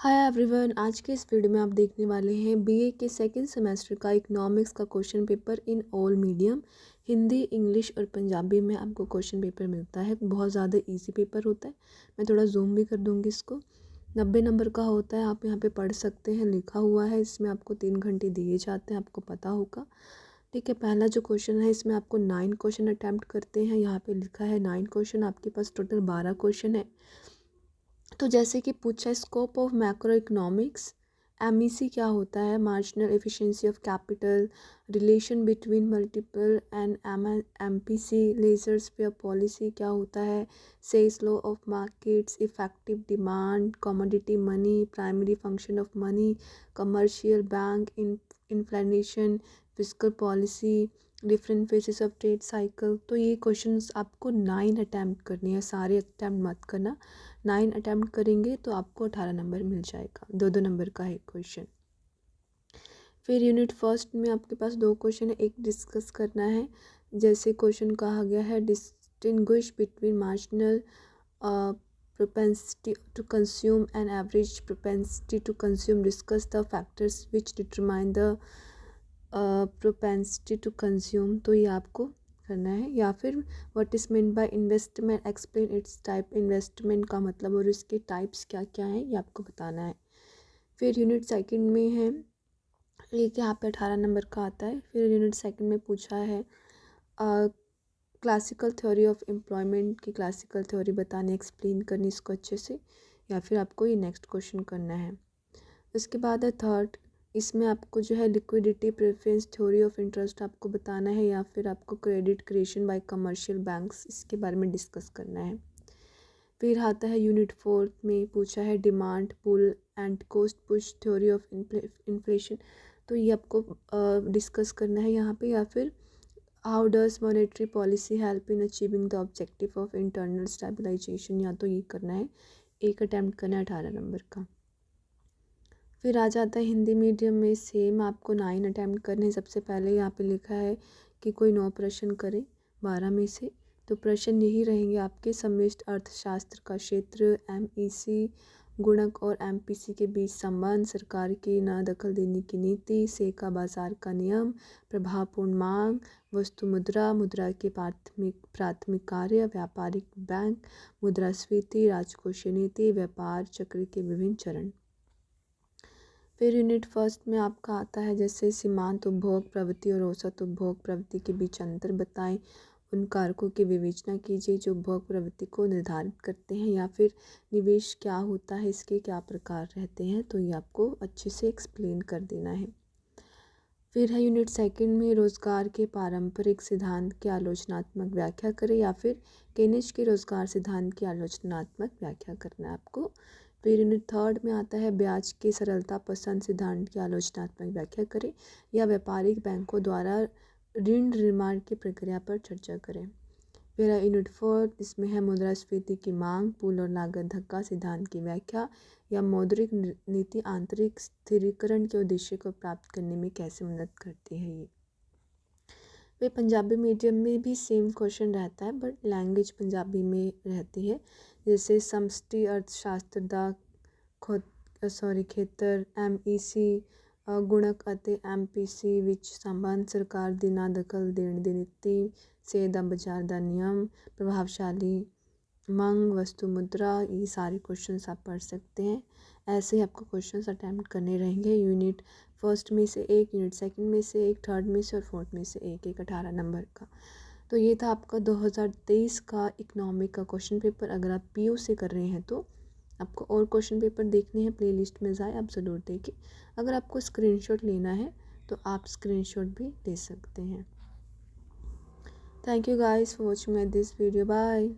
Hi everyone, आज के इस वीडियो में आप देखने वाले हैं बीए के सेकंड सेमेस्टर का इकोनॉमिक्स का question paper in all medium. Hindi, English और पंजाबी में आपको क्वेश्चन पेपर मिलता है। बहुत ज़्यादा इजी पेपर होता है। मैं थोड़ा जूम भी कर दूंगी इसको। 90 नंबर का होता है। आप यहाँ पे पढ़ सकते हैं, लिखा हुआ है। इसमें आपको 3 घंटे दिए जाते हैं, आपको पता होगा। ठीक है, पहला जो क्वेश्चन है इसमें आपको 9 क्वेश्चन अटैम्प्ट करते हैं। यहाँ पे लिखा है 9 क्वेश्चन। आपके पास टोटल 12 क्वेश्चन है। तो जैसे कि पूछा है scope of macroeconomics, MEC क्या होता है, marginal efficiency of capital, relation between multiple and MPC, laissez faire policy क्या होता है, सेल्स law of markets, effective demand, commodity money, primary function of money, commercial bank, inflation, fiscal policy, different phases of trade cycle. तो ये questions आपको 9 attempt करनी है, सारे अटैम्प्ट मत करना। 9 अटैम्प्ट करेंगे तो आपको 18 नंबर मिल जाएगा। 2-2 नंबर का है क्वेश्चन। फिर यूनिट फर्स्ट में आपके पास 2 क्वेश्चन है, एक डिस्कस करना है। जैसे क्वेश्चन कहा गया है distinguish between marginal propensity to consume and average propensity to consume, discuss the factors which determine the propensity to consume। तो ये आपको करना है। या फिर what is mean by investment, explain it's type. Investment का मतलब और इसके टाइप्स क्या क्या हैं ये आपको बताना है। फिर यूनिट सेकंड में है, ये यहाँ पे 18 नंबर का आता है। फिर यूनिट सेकंड में पूछा है क्लासिकल थ्योरी ऑफ एम्प्लॉयमेंट की क्लासिकल थ्योरी बतानी, एक्सप्लेन करनी इसको अच्छे से। या फिर आपको ये नेक्स्ट क्वेश्चन करना है। उसके बाद है थर्ड, इसमें आपको जो है liquidity preference theory of interest आपको बताना है। या फिर आपको credit creation bye commercial banks, इसके बारे में डिस्कस करना है। फिर आता है यूनिट फोर्थ में पूछा है demand pull and cost push theory of inflation. तो ये आपको डिस्कस करना है यहाँ पे। या फिर how does monetary policy help in achieving the objective of internal stabilisation, या तो ये करना है। एक अटैम्प्ट करना है 18 नंबर का। फिर आ जाता है हिंदी मीडियम में, सेम आपको 9 अटैम्प्ट करने हैं। सबसे पहले यहाँ पे लिखा है कि कोई 9 प्रश्न करे 12 में से। तो प्रश्न यही रहेंगे आपके, सम्मिश्र अर्थशास्त्र का क्षेत्र, एमईसी, गुणक और एमपीसी के बीच संबंध, सरकार की न दखल देने की नीति, सेका बाजार का नियम, प्रभावपूर्ण मांग, वस्तु मुद्रा, मुद्रा के प्राथमिक कार्य, व्यापारिक बैंक, मुद्रास्फीति, राजकोषीय नीति, व्यापार चक्र के विभिन्न चरण। फिर यूनिट फर्स्ट में आपका आता है जैसे सीमांत उपभोग प्रवृत्ति और औसत उपभोग प्रवृत्ति के बीच अंतर बताएं, उन कारकों की विवेचना कीजिए जो उपभोग प्रवृत्ति को निर्धारित करते हैं। या फिर निवेश क्या होता है, इसके क्या प्रकार रहते हैं, तो ये आपको अच्छे से एक्सप्लेन कर देना है। फिर है यूनिट सेकंड में रोजगार के पारंपरिक सिद्धांत की आलोचनात्मक व्याख्या करें। या फिर केनिच के रोजगार सिद्धांत की आलोचनात्मक व्याख्या करना है आपको। फिर यूनिट थर्ड में आता है ब्याज के सरलता पसंद सिद्धांत की आलोचनात्मक व्याख्या करें, या व्यापारिक बैंकों द्वारा ऋण निर्माण की प्रक्रिया पर चर्चा करें। फिर है यूनिट फोर, इसमें है मुद्रास्फीति की मांग, पुल और लागत धक्का सिद्धांत की व्याख्या, या मौद्रिक नीति आंतरिक स्थिरीकरण के उद्देश्य को प्राप्त करने में कैसे मदद करती है। ये वे पंजाबी मीडियम में भी सेम क्वेश्चन रहता है, बट लैंग्वेज पंजाबी में रहती है। जैसे समष्टि अर्थशास्त्र ਦਾ ਖੇਤਰ, एमईसी, गुणक ਅਤੇ एमपीसी ਵਿੱਚ ਸੰਬੰਧ, ਸਰਕਾਰ ਦੀ ਨਾ ਦਖਲ ਦੇਣ ਦੀ ਨੀਤੀ, सेल ਦਾ बाजार ਦਾ नियम, प्रभावशाली मंग, वस्तु मुद्रा, ये सारे क्वेश्चंस आप पढ़ सकते हैं। ऐसे ही आपको क्वेश्चंस अटैम्प्ट करने रहेंगे। यूनिट फर्स्ट में से एक, यूनिट सेकंड में से एक, थर्ड में से और फोर्थ में से एक एक 18 नंबर का। तो ये था आपका 2023 का इकोनॉमिक का क्वेश्चन पेपर। अगर आप पीयू से कर रहे हैं तो आपको और क्वेश्चन पेपर देखने हैं, प्लेलिस्ट में जाए, आप ज़रूर देखिए। अगर आपको स्क्रीनशॉट लेना है तो आप स्क्रीनशॉट भी ले सकते हैं। Thank you guys for watching my this video. Bye.